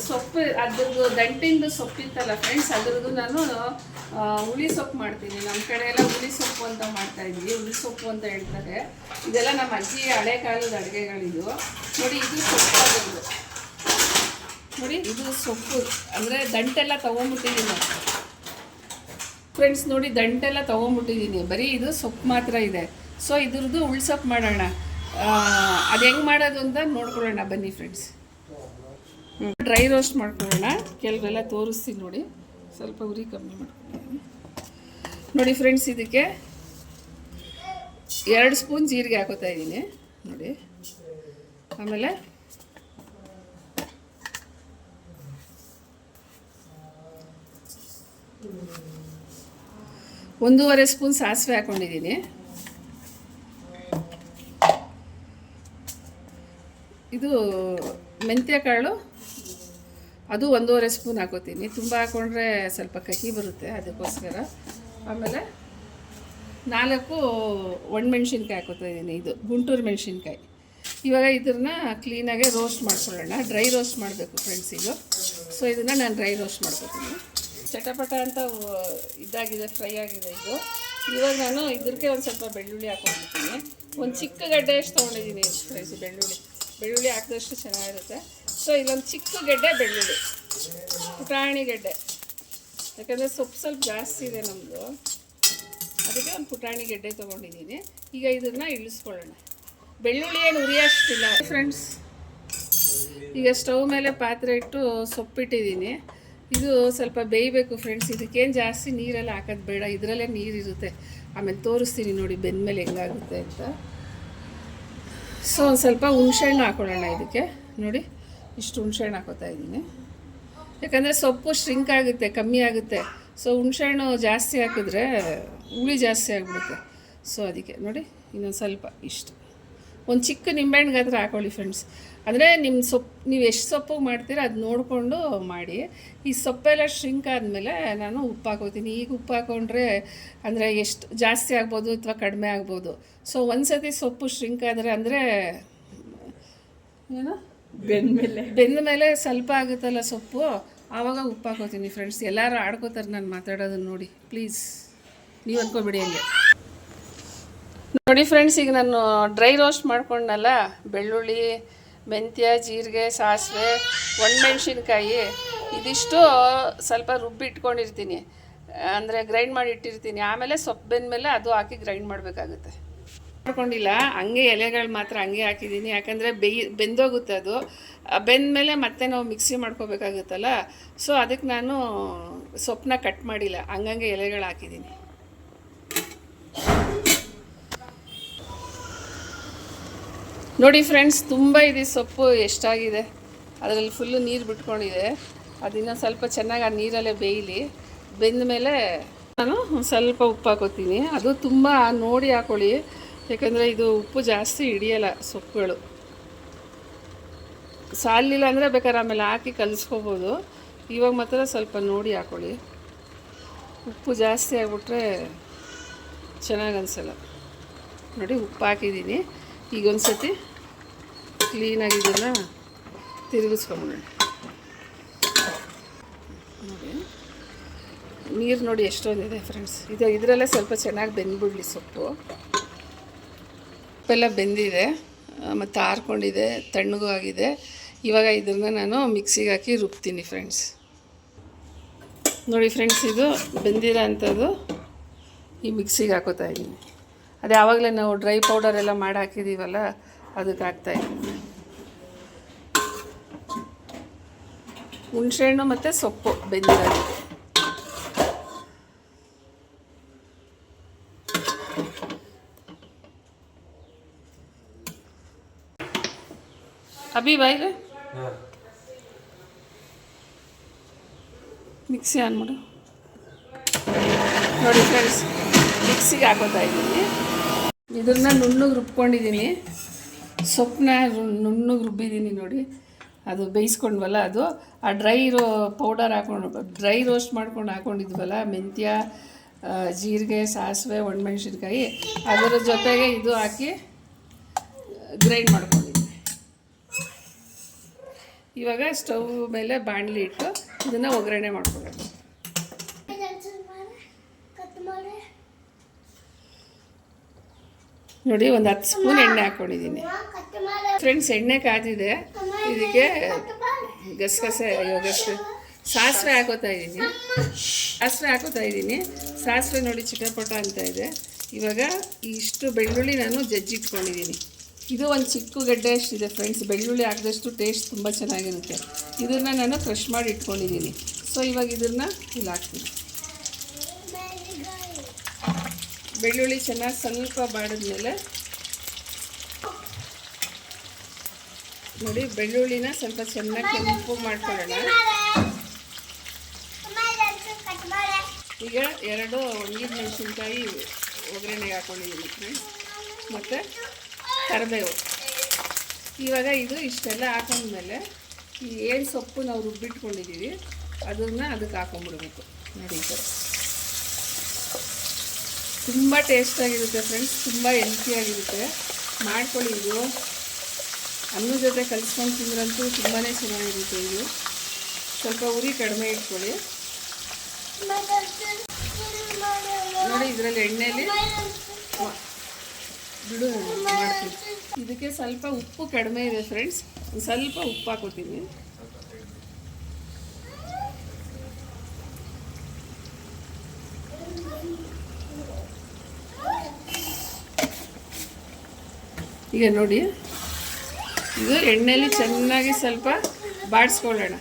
ಸೊಪ್ಪು ಅದ್ರದ್ದು ದಂಟಿಂದು ಸೊಪ್ಪಿತ್ತಲ್ಲ ಫ್ರೆಂಡ್ಸ್, ಅದ್ರದ್ದು ನಾನು ಹುಳಿ ಸೊಪ್ಪು ಮಾಡ್ತೀನಿ. ನಮ್ಮ ಕಡೆ ಎಲ್ಲ ಹುಳಿ ಸೊಪ್ಪು ಅಂತ ಮಾಡ್ತಾಯಿದ್ವಿ, ಹುಳಿ ಸೊಪ್ಪು ಅಂತ ಹೇಳ್ತಾರೆ. ಇದೆಲ್ಲ ನಮ್ಮ ಅಜ್ಜಿ ಹಳೆ ಕಾಲದ ಅಡುಗೆಗಳಿದು. ನೋಡಿ ಇದು ಸೊಪ್ಪು ಅದರದ್ದು, ನೋಡಿ ಇದು ಸೊಪ್ಪು ಅಂದರೆ ದಂಟೆಲ್ಲ ತೊಗೊಂಬಿಟ್ಟಿದ್ದೀನಿ ಫ್ರೆಂಡ್ಸ್. ನೋಡಿ ದಂಟೆಲ್ಲ ತೊಗೊಂಬಿಟ್ಟಿದ್ದೀನಿ, ಬರೀ ಇದು ಸೊಪ್ಪು ಮಾತ್ರ ಇದೆ. ಸೊ ಇದ್ರದ್ದು ಉಳ್ಸೊಪ್ಪು ಮಾಡೋಣ. ಅದು ಹೆಂಗೆ ಮಾಡೋದು ಅಂತ ನೋಡ್ಕೊಳ್ಳೋಣ ಬನ್ನಿ ಫ್ರೆಂಡ್ಸ್. ಡ್ರೈ ರೋಸ್ಟ್ ಮಾಡ್ಕೊಳ್ಳೋಣ. ಕೆಲವೆಲ್ಲ ತೋರಿಸ್ತೀನಿ ನೋಡಿ, ಸ್ವಲ್ಪ ಉರಿ ಕಮ್ಮಿ ಮಾಡ್ಕೊಂಡಿದ್ದೀನಿ ನೋಡಿ ಫ್ರೆಂಡ್ಸ್. ಇದಕ್ಕೆ 2 ಸ್ಪೂನ್ ಜೀರಿಗೆ ಹಾಕೋತಾ ಇದ್ದೀನಿ ನೋಡಿ. ಆಮೇಲೆ ಒಂದೂವರೆ ಸ್ಪೂನ್ ಸಾಸಿವೆ ಹಾಕ್ಕೊಂಡಿದ್ದೀನಿ. ಇದು ಮೆಂತ್ಯ ಕಾಳು, ಅದು 1.5 ಸ್ಪೂನ್ ಹಾಕೋತೀನಿ. ತುಂಬ ಹಾಕ್ಕೊಂಡ್ರೆ ಸ್ವಲ್ಪ ಕಹಿ ಬರುತ್ತೆ, ಅದಕ್ಕೋಸ್ಕರ. ಆಮೇಲೆ 4 ಒಣಮೆಣ್ಸಿನ್ಕಾಯಿ ಹಾಕೋತಾ ಇದ್ದೀನಿ, ಇದು ಗುಂಟೂರು ಮೆಣಸಿನ್ಕಾಯಿ. ಇವಾಗ ಇದನ್ನು ಕ್ಲೀನಾಗಿ ರೋಸ್ಟ್ ಮಾಡ್ಕೊಳ್ಳೋಣ. ಡ್ರೈ ರೋಸ್ಟ್ ಮಾಡಬೇಕು ಫ್ರೆಂಡ್ಸ್ ಇದು. ಸೊ ಇದನ್ನು ನಾನು ಡ್ರೈ ರೋಸ್ಟ್ ಮಾಡ್ಕೋತೀನಿ. ಚಟಪಟ ಅಂತ ಇದಾಗಿದೆ, ಫ್ರೈ ಆಗಿದೆ ಇದು. ಇವಾಗ ನಾನು ಇದಕ್ಕೆ ಒಂದು ಸ್ವಲ್ಪ ಬೆಳ್ಳುಳ್ಳಿ ಹಾಕ್ಕೊಂಡಿದ್ದೀನಿ. ಒಂದು ಚಿಕ್ಕ ಗಡ್ಡೆ ಅಷ್ಟು ತೊಗೊಂಡಿದ್ದೀನಿ ಫ್ರೆಂಡ್ಸ್. ಬೆಳ್ಳುಳ್ಳಿ ಹಾಕಿದಷ್ಟು ಚೆನ್ನಾಗಿರುತ್ತೆ. ಸೊ ಇಲ್ಲೊಂದು ಚಿಕ್ಕ ಗೆಡ್ಡೆ ಬೆಳ್ಳುಳ್ಳಿ, ಪುಟಾಣಿ ಗೆಡ್ಡೆ, ಯಾಕಂದರೆ ಸೊಪ್ಪು ಸ್ವಲ್ಪ ಜಾಸ್ತಿ ಇದೆ ನಮ್ಮದು, ಅದಕ್ಕೆ ಒಂದು ಪುಟಾಣಿ ಗೆಡ್ಡೆ ತೊಗೊಂಡಿದ್ದೀನಿ. ಈಗ ಇದನ್ನು ಇಳಿಸ್ಕೊಳ್ಳೋಣ. ಬೆಳ್ಳುಳ್ಳಿ ಏನು ಉರಿಯೋಷ್ಟಿಲ್ಲ ಫ್ರೆಂಡ್ಸ್. ಈಗ ಸ್ಟವ್ ಮೇಲೆ ಪಾತ್ರೆ ಇಟ್ಟು ಸೊಪ್ಪಿಟ್ಟಿದ್ದೀನಿ. ಇದು ಸ್ವಲ್ಪ ಬೇಯಬೇಕು ಫ್ರೆಂಡ್ಸ್. ಇದಕ್ಕೇನು ಜಾಸ್ತಿ ನೀರೆಲ್ಲ ಹಾಕೋದು ಬೇಡ, ಇದರಲ್ಲೇ ನೀರಿರುತ್ತೆ. ಆಮೇಲೆ ತೋರಿಸ್ತೀನಿ ನೋಡಿ ಬೆಂದಮೇಲೆ ಹೆಂಗಾಗುತ್ತೆ ಅಂತ. ಸೊ ಒಂದು ಸ್ವಲ್ಪ ಹುಣಸೆಹಣ್ಣು ಹಾಕೊಳ್ಳೋಣ ಇದಕ್ಕೆ. ನೋಡಿ ಇಷ್ಟು ಹುಣಸೆಹಣ್ಣು ಹಾಕೋತಾ ಇದ್ದೀನಿ, ಯಾಕಂದರೆ ಸೊಪ್ಪು ಶ್ರಿಂಕ್ ಆಗುತ್ತೆ, ಕಮ್ಮಿ ಆಗುತ್ತೆ. ಸೊ ಹುಣಸೆಹಣ್ಣು ಜಾಸ್ತಿ ಹಾಕಿದ್ರೆ ಹುಳಿ ಜಾಸ್ತಿ ಆಗಿಬಿಡುತ್ತೆ. ಸೊ ಅದಕ್ಕೆ ನೋಡಿ ಇನ್ನೊಂದು ಸ್ವಲ್ಪ ಇಷ್ಟು, ಒಂದು ಚಿಕ್ಕ ನಿಂಬೆಹಣ್ಣು ಗಾತ್ರ ಹಾಕೊಳ್ಳಿ ಫ್ರೆಂಡ್ಸ್. ಅಂದರೆ ನಿಮ್ಮ ಸೊಪ್ಪು ನೀವು ಎಷ್ಟು ಸೊಪ್ಪು ಮಾಡ್ತೀರ ಅದು ನೋಡಿಕೊಂಡು ಮಾಡಿ. ಈ ಸೊಪ್ಪೆಲ್ಲ ಶ್ರಿಂಕ್ ಆದಮೇಲೆ ನಾನು ಉಪ್ಪು ಹಾಕೋತೀನಿ. ಈಗ ಉಪ್ಪು ಹಾಕ್ಕೊಂಡ್ರೆ ಅಂದರೆ ಎಷ್ಟು ಜಾಸ್ತಿ ಆಗ್ಬೋದು ಅಥವಾ ಕಡಿಮೆ ಆಗ್ಬೋದು. ಸೊ ಒಂದು ಸತಿ ಸೊಪ್ಪು ಶ್ರಿಂಕ್ ಆದರೆ ಅಂದರೆ ಏನು ಬೆಂದ ಮೇಲೆ ಸ್ವಲ್ಪ ಆಗುತ್ತಲ್ಲ ಸೊಪ್ಪು, ಆವಾಗ ಉಪ್ಪು ಹಾಕೋತೀನಿ ಫ್ರೆಂಡ್ಸ್. ಎಲ್ಲರೂ ಆಡ್ಕೋತಾರೆ ನಾನು ಮಾತಾಡೋದನ್ನು ನೋಡಿ, ಪ್ಲೀಸ್ ನೀವು ಅಂದ್ಕೊಬಿಡಿ ಹಂಗೆ ನೋಡಿ ಫ್ರೆಂಡ್ಸ್. ಈಗ ನಾನು ಡ್ರೈ ರೋಸ್ಟ್ ಮಾಡ್ಕೊಂಡಲ್ಲ, ಬೆಳ್ಳುಳ್ಳಿ, ಮೆಂತ್ಯ, ಜೀರಿಗೆ, ಸಾಸಿವೆ, ಒಣಮೆಣ್ಸಿನ್ಕಾಯಿ, ಇದಿಷ್ಟು ಸ್ವಲ್ಪ ರುಬ್ಬಿಟ್ಕೊಂಡಿರ್ತೀನಿ, ಅಂದರೆ ಗ್ರೈಂಡ್ ಮಾಡಿ ಇಟ್ಟಿರ್ತೀನಿ. ಆಮೇಲೆ ಸೊಪ್ಪು ಬೆಂದಮೇಲೆ ಅದು ಹಾಕಿ ಗ್ರೈಂಡ್ ಮಾಡಬೇಕಾಗುತ್ತೆ. ಮಾಡ್ಕೊಂಡಿಲ್ಲ, ಹಂಗೆ ಎಲೆಗಳು ಮಾತ್ರ ಹಂಗೆ ಹಾಕಿದ್ದೀನಿ, ಯಾಕಂದರೆ ಬೆಂದೋಗುತ್ತೆ ಅದು. ಬೆಂದಮೇಲೆ ಮತ್ತೆ ನಾವು ಮಿಕ್ಸಿ ಮಾಡ್ಕೋಬೇಕಾಗುತ್ತಲ್ಲ. ಸೊ ಅದಕ್ಕೆ ನಾನು ಸೊಪ್ಪನ್ನ ಕಟ್ ಮಾಡಿಲ್ಲ, ಹಂಗಂಗೆ ಎಲೆಗಳು ಹಾಕಿದ್ದೀನಿ. ನೋಡಿ ಫ್ರೆಂಡ್ಸ್, ತುಂಬ ಇದೆ ಸೊಪ್ಪು, ಎಷ್ಟಾಗಿದೆ, ಅದರಲ್ಲಿ ಫುಲ್ಲು ನೀರು ಬಿಟ್ಕೊಂಡಿದೆ. ಅದನ್ನು ಸ್ವಲ್ಪ ಚೆನ್ನಾಗಿ ಆ ನೀರಲ್ಲೇ ಬೇಯಲಿ. ಬೆಂದ ಮೇಲೆ ನಾನು ಸ್ವಲ್ಪ ಉಪ್ಪು ಹಾಕೋತೀನಿ. ಅದು ತುಂಬ ನೋಡಿ ಹಾಕೊಳ್ಳಿ, ಯಾಕಂದರೆ ಇದು ಉಪ್ಪು ಜಾಸ್ತಿ ಹಿಡಿಯಲ್ಲ ಸೊಪ್ಪುಗಳು. ಸಾಲಿಲ್ಲ ಅಂದರೆ ಬೇಕಾದ್ರೆ ಆಮೇಲೆ ಹಾಕಿ ಕಲಿಸ್ಕೋಬೋದು. ಇವಾಗ ಮಾತ್ರ ಸ್ವಲ್ಪ ನೋಡಿ ಹಾಕೊಳ್ಳಿ. ಉಪ್ಪು ಜಾಸ್ತಿ ಆಗಿಬಿಟ್ರೆ ಚೆನ್ನಾಗಿ ಅನಿಸಲ್ಲ. ನೋಡಿ ಉಪ್ಪು ಹಾಕಿದ್ದೀನಿ. ಈಗ ಒಂದು ಸತಿ ಕ್ಲೀನಾಗಿ ಇದನ್ನು ತಿರುಗಿಸ್ಕೊಂಬಿಡೋಣ. ನೋಡಿ ನೀರು ನೋಡಿ ಎಷ್ಟೊಂದಿದೆ ಫ್ರೆಂಡ್ಸ್. ಇದರಲ್ಲೇ ಸ್ವಲ್ಪ ಚೆನ್ನಾಗಿ ಬೆಂದ್ಬಿಡ್ಲಿ ಸೊಪ್ಪು. ಉಪ್ಪೆಲ್ಲ ಬೆಂದಿದೆ ಮತ್ತು ಆರ್ಕೊಂಡಿದೆ, ತಣ್ಣಗೂ ಆಗಿದೆ. ಇವಾಗ ಇದನ್ನು ನಾನು ಮಿಕ್ಸಿಗೆ ಹಾಕಿ ರುಬ್ತೀನಿ ಫ್ರೆಂಡ್ಸ್. ನೋಡಿ ಫ್ರೆಂಡ್ಸ್, ಇದು ಬೆಂದಿರೋ ಅಂಥದ್ದು ಈ ಮಿಕ್ಸಿಗೆ ಹಾಕೋತಾ ಇದ್ದೀನಿ. ಅದು ಆವಾಗಲೇ ನಾವು ಡ್ರೈ ಪೌಡರ್ ಎಲ್ಲ ಮಾಡಿ ಹಾಕಿದ್ದೀವಲ್ಲ, ಅದಕ್ಕೆ ಹಾಕ್ತಾಯಿದ್ದೀನಿ. ಹುಣಸೆಹಣ್ಣು ಮತ್ತು ಸೊಪ್ಪು ಬೆಂದಿರೋದು. ಅಭಿ ಬಾಯಿಗೆ ಮಿಕ್ಸಿ ಆನ್ ಮಾಡು. ನೋಡಿ ಫ್ರೆಂಡ್ಸ್, ಮಿಕ್ಸಿಗೆ ಹಾಕೋತಾ ಇದ್ದೀನಿ. ಇದನ್ನು ನುಣ್ಣಗೆ ರುಬ್ಕೊಂಡಿದ್ದೀನಿ, ಸೊಪ್ಪನ್ನ ನುಣ್ಣಗೆ ರುಬ್ಬಿದ್ದೀನಿ ನೋಡಿ. ಅದು ಬೇಯಿಸ್ಕೊಂಡ್ವಲ್ಲ, ಅದು ಆ ಡ್ರೈ ಪೌಡರ್ ಡ್ರೈ ರೋಸ್ಟ್ ಮಾಡ್ಕೊಂಡು ಹಾಕ್ಕೊಂಡಿದ್ವಲ್ಲ, ಮೆಂತ್ಯ, ಜೀರಿಗೆ, ಸಾಸಿವೆ, ಒಣಮೆಣ್ಸಿನ್ಕಾಯಿ, ಅದರ ಜೊತೆಗೆ ಇದು ಹಾಕಿ ಗ್ರೈಂಡ್ ಮಾಡ್ಕೊಂಡಿದ್ದೀನಿ. ಇವಾಗ ಸ್ಟವ್ ಮೇಲೆ ಬಾಣಲಿ ಇಟ್ಟು ಇದನ್ನು ಒಗ್ಗರಣೆ ಮಾಡ್ಕೊಳ್ಳೋಣ. ನೋಡಿ ಒಂದು 10 ಸ್ಪೂನ್ ಎಣ್ಣೆ ಹಾಕ್ಕೊಂಡಿದ್ದೀನಿ ಫ್ರೆಂಡ್ಸ್. ಎಣ್ಣೆ ಕಾದಿದೆ, ಇದಕ್ಕೆ ಗಸಗಸೆ ಸಾಸಿವೆ ಹಾಕೋತಾ ಇದ್ದೀನಿ. ಸಾಸಿವೆ ನೋಡಿ ಚಿಟಪಟ ಅಂತ ಇದೆ. ಇವಾಗ ಇಷ್ಟು ಬೆಳ್ಳುಳ್ಳಿ ನಾನು ಜಜ್ಜಿಟ್ಕೊಂಡಿದ್ದೀನಿ. ಇದು ಒಂದು ಚಿಕ್ಕ ಗಡ್ಡೆ ಅಷ್ಟಿದೆ ಫ್ರೆಂಡ್ಸ್. ಬೆಳ್ಳುಳ್ಳಿ ಹಾಕಿದಷ್ಟು ಟೇಸ್ಟ್ ತುಂಬ ಚೆನ್ನಾಗಿರುತ್ತೆ. ಇದನ್ನು ನಾನು ಕ್ರಷ್ ಮಾಡಿ ಇಟ್ಕೊಂಡಿದ್ದೀನಿ. ಸೊ ಇವಾಗ ಇದನ್ನು ಇಲ್ಲಿ ಹಾಕ್ತೀನಿ. ಬೆಳ್ಳುಳ್ಳಿ ಚೆನ್ನಾಗಿ ಸ್ವಲ್ಪ ಬಾಡಿದ್ಮೇಲೆ ನೋಡಿ ಬೆಳ್ಳುಳ್ಳಿನ ಸ್ವಲ್ಪ ಚೆನ್ನಾಗಿ ಕೆಂಪು ಮಾಡ್ಕೊಳ್ಳೋಣ. ಈಗ 2 ಒಣಗಿದ ಮೆಣಸಿನ್ಕಾಯಿ ಒಗ್ಗರಣೆಗೆ ಹಾಕ್ಕೊಂಡಿದ್ದೀನಿ ಫ್ರೆಂಡ್ಸ್, ಮತ್ತು ಕರಿಬೇವು. ಇವಾಗ ಇದು ಇಷ್ಟೆಲ್ಲ ಹಾಕೊಂಡ್ಮೇಲೆ ಈ ಏನು ಸೊಪ್ಪು ನಾವು ರುಬ್ಬಿಟ್ಕೊಂಡಿದ್ದೀವಿ ಅದನ್ನು ಅದಕ್ಕೆ ಹಾಕೊಂಡ್ಬಿಡ್ಬೇಕು. ನೋಡಿ, ಈ ಥರ ತುಂಬ ಟೇಸ್ಟಾಗಿರುತ್ತೆ ಫ್ರೆಂಡ್ಸ್, ತುಂಬ ಹೆಲ್ತಿಯಾಗಿರುತ್ತೆ. ಮಾಡ್ಕೊಳ್ಳಿ. ಇದು ಅನ್ನದ ಜೊತೆ ಕಲಿಸ್ಕೊಂಡು ತಿಂದ್ರಂತೂ ತುಂಬಾ ಚೆನ್ನಾಗಿರುತ್ತೆ. ಇದು ಸ್ವಲ್ಪ ಉರಿ ಕಡಿಮೆ ಇಟ್ಕೊಳ್ಳಿ. ನೋಡಿ, ಇದರಲ್ಲಿ ಎಣ್ಣೆಯಲ್ಲಿ ಬಿಡು ಮಾಡ್ತೀನಿ. ಇದಕ್ಕೆ ಸ್ವಲ್ಪ ಉಪ್ಪು ಕಡಿಮೆ ಇದೆ ಫ್ರೆಂಡ್ಸ್, ಸ್ವಲ್ಪ ಉಪ್ಪು ಹಾಕೋತೀನಿ. ಈಗ ನೋಡಿ, ಇದು ಎಣ್ಣೆಯಲ್ಲಿ ಚೆನ್ನಾಗಿ ಸ್ವಲ್ಪ ಬಾಡಿಸ್ಕೊಳ್ಳೋಣ.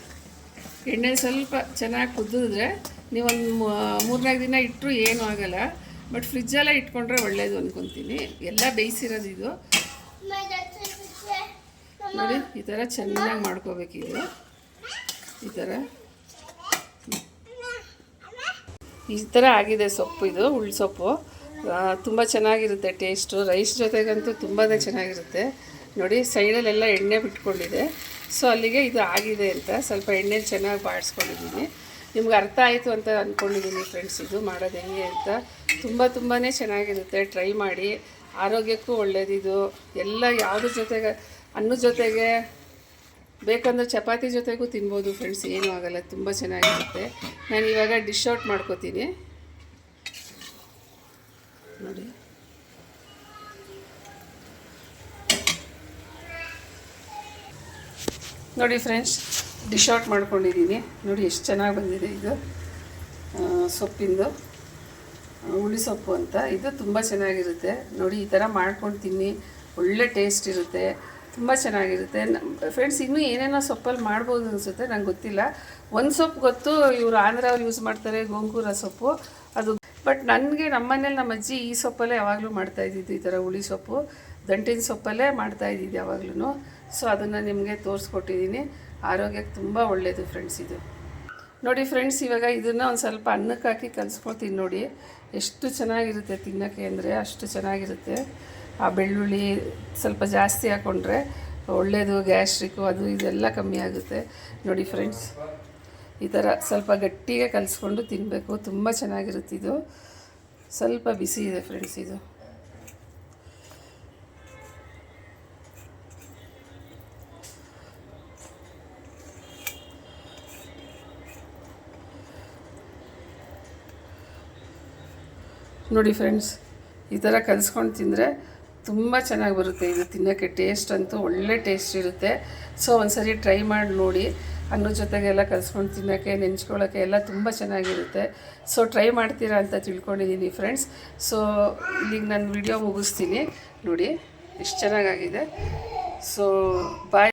ಎಣ್ಣೆಲಿ ಸ್ವಲ್ಪ ಚೆನ್ನಾಗಿ ಕುದಿದ್ರೆ ನೀವೊಂದು 3-4 ದಿನ ಇಟ್ಟರು ಏನೂ ಆಗೋಲ್ಲ. ಬಟ್ ಫ್ರಿಜ್ಜೆಲ್ಲ ಇಟ್ಕೊಂಡ್ರೆ ಒಳ್ಳೇದು ಅಂದ್ಕೊತೀನಿ. ಎಲ್ಲ ಬೇಯಿಸಿರೋದು ಇದು. ನೋಡಿ, ಈ ಥರ ಚೆನ್ನಾಗಿ ಮಾಡ್ಕೋಬೇಕಿದು. ಈ ಥರ ಆಗಿದೆ ಸೊಪ್ಪು. ಇದು ಉಳ್ಸೊಪ್ಪು ತುಂಬ ಚೆನ್ನಾಗಿರುತ್ತೆ ಟೇಸ್ಟು. ರೈಸ್ ಜೊತೆಗಂತೂ ತುಂಬಾ ಚೆನ್ನಾಗಿರುತ್ತೆ. ನೋಡಿ, ಸೈಡಲ್ಲೆಲ್ಲ ಎಣ್ಣೆ ಬಿಟ್ಕೊಂಡಿದೆ. ಸೊ ಅಲ್ಲಿಗೆ ಇದು ಆಗಿದೆ ಅಂತ ಸ್ವಲ್ಪ ಎಣ್ಣೆಲಿ ಚೆನ್ನಾಗಿ ಬಾಡಿಸ್ಕೊಂಡಿದ್ದೀನಿ. ನಿಮ್ಗೆ ಅರ್ಥ ಆಯಿತು ಅಂತ ಅಂದ್ಕೊಂಡಿದ್ದೀನಿ ಫ್ರೆಂಡ್ಸ್. ಇದು ಮಾಡೋದು ಹೆಂಗೆ ಅಂತ ತುಂಬಾ ಚೆನ್ನಾಗಿರುತ್ತೆ. ಟ್ರೈ ಮಾಡಿ, ಆರೋಗ್ಯಕ್ಕೂ ಒಳ್ಳೆಯದಿದು. ಎಲ್ಲ ಯಾವುದ್ರ ಜೊತೆಗೆ, ಅನ್ನದ ಜೊತೆಗೆ ಬೇಕಂದ್ರೆ ಚಪಾತಿ ಜೊತೆಗೂ ತಿನ್ಬೋದು ಫ್ರೆಂಡ್ಸ್, ಏನೂ ಆಗೋಲ್ಲ. ತುಂಬ ಚೆನ್ನಾಗಿರುತ್ತೆ. ನಾನು ಇವಾಗ ಡಿಶ್ ಔಟ್ ಮಾಡ್ಕೋತೀನಿ. ನೋಡಿ, ನೋಡಿ ಫ್ರೆಂಡ್ಸ್, ಡಿಶ್ ಔಟ್ ಮಾಡ್ಕೊಂಡಿದ್ದೀನಿ. ನೋಡಿ ಎಷ್ಟು ಚೆನ್ನಾಗಿ ಬಂದಿದೆ. ಇದು ಸೊಪ್ಪಿಂದು ಹುಳಿ ಸೊಪ್ಪು ಅಂತ. ಇದು ತುಂಬ ಚೆನ್ನಾಗಿರುತ್ತೆ. ನೋಡಿ, ಈ ಥರ ಮಾಡ್ಕೊಂಡು ತಿನ್ನಿ, ಒಳ್ಳೆ ಟೇಸ್ಟ್ ಇರುತ್ತೆ, ತುಂಬ ಚೆನ್ನಾಗಿರುತ್ತೆ ಫ್ರೆಂಡ್ಸ್. ಇನ್ನೂ ಏನೇನೋ ಸೊಪ್ಪಲ್ಲಿ ಮಾಡ್ಬೋದು ಅನಿಸುತ್ತೆ, ನಂಗೆ ಗೊತ್ತಿಲ್ಲ. ಒಂದು ಸೊಪ್ಪು ಗೊತ್ತು, ಇವರು ಆಂಧ್ರವ್ರು ಯೂಸ್ ಮಾಡ್ತಾರೆ, ಗೋಂಗೂರ ಸೊಪ್ಪು ಅದು. ಬಟ್ ನನಗೆ ನಮ್ಮನೇಲಿ ನಮ್ಮ ಅಜ್ಜಿ ಈ ಸೊಪ್ಪಲ್ಲೇ ಯಾವಾಗಲೂ ಮಾಡ್ತಾಯಿದ್ದಿದ್ದು. ಈ ಥರ ಹುಳಿ ಸೊಪ್ಪು, ದಂಟಿನ ಸೊಪ್ಪಲ್ಲೇ ಮಾಡ್ತಾಯಿದ್ದಿದ್ದು ಯಾವಾಗಲೂ. ಸೊ ಅದನ್ನು ನಿಮಗೆ ತೋರಿಸ್ಕೊಟ್ಟಿದ್ದೀನಿ. ಆರೋಗ್ಯಕ್ಕೆ ತುಂಬ ಒಳ್ಳೆಯದು ಫ್ರೆಂಡ್ಸ್ ಇದು. ನೋಡಿ ಫ್ರೆಂಡ್ಸ್, ಇವಾಗ ಇದನ್ನು ಒಂದು ಸ್ವಲ್ಪ ಅನ್ನಕ್ಕೆ ಹಾಕಿ ಕಲಿಸ್ಕೊಳ್ತೀನಿ. ನೋಡಿ ಎಷ್ಟು ಚೆನ್ನಾಗಿರುತ್ತೆ ತಿನ್ನೋಕ್ಕೆ ಅಂದರೆ ಅಷ್ಟು ಚೆನ್ನಾಗಿರುತ್ತೆ. ಆ ಬೆಳ್ಳುಳ್ಳಿ ಸ್ವಲ್ಪ ಜಾಸ್ತಿ ಹಾಕ್ಕೊಂಡ್ರೆ ಒಳ್ಳೆಯದು. ಗ್ಯಾಸ್ಟ್ರಿಕ್ಕು ಅದು ಇದೆಲ್ಲ ಕಮ್ಮಿ ಆಗುತ್ತೆ. ನೋಡಿ ಫ್ರೆಂಡ್ಸ್, ಈ ಥರ ಸ್ವಲ್ಪ ಗಟ್ಟಿಗೆ ಕಲಿಸ್ಕೊಂಡು ತಿನ್ನಬೇಕು. ತುಂಬ ಚೆನ್ನಾಗಿರುತ್ತೆ ಇದು. ಸ್ವಲ್ಪ ಬಿಸಿ ಇದೆ ಫ್ರೆಂಡ್ಸ್ ಇದು. ನೋಡಿ ಫ್ರೆಂಡ್ಸ್, ಈ ಥರ ಕಲಿಸ್ಕೊಂಡು ತಿಂದರೆ ತುಂಬ ಚೆನ್ನಾಗಿ ಬರುತ್ತೆ. ಇದು ತಿನ್ನೋಕ್ಕೆ ಟೇಸ್ಟ್ ಅಂತೂ ಒಳ್ಳೆ ಟೇಸ್ಟ್ ಇರುತ್ತೆ. ಸೊ ಒಂದ್ಸರಿ ಟ್ರೈ ಮಾಡಿ ನೋಡಿ. ಅನ್ನದ ಜೊತೆಗೆಲ್ಲ ಕಲಿಸ್ಕೊಂಡು ತಿನ್ನೋಕ್ಕೆ, ನೆಂಚ್ಕೊಳ್ಳೋಕ್ಕೆ ಎಲ್ಲ ತುಂಬ ಚೆನ್ನಾಗಿರುತ್ತೆ. ಸೊ ಟ್ರೈ ಮಾಡ್ತೀರಾ ಅಂತ ತಿಳ್ಕೊಂಡಿದ್ದೀನಿ ಫ್ರೆಂಡ್ಸ್. ಸೊ ಇಲ್ಲಿಗೆ ನಾನು ವಿಡಿಯೋ ಮುಗಿಸ್ತೀನಿ. ನೋಡಿ ಎಷ್ಟು ಚೆನ್ನಾಗಾಗಿದೆ. ಸೊ ಬಾಯ್.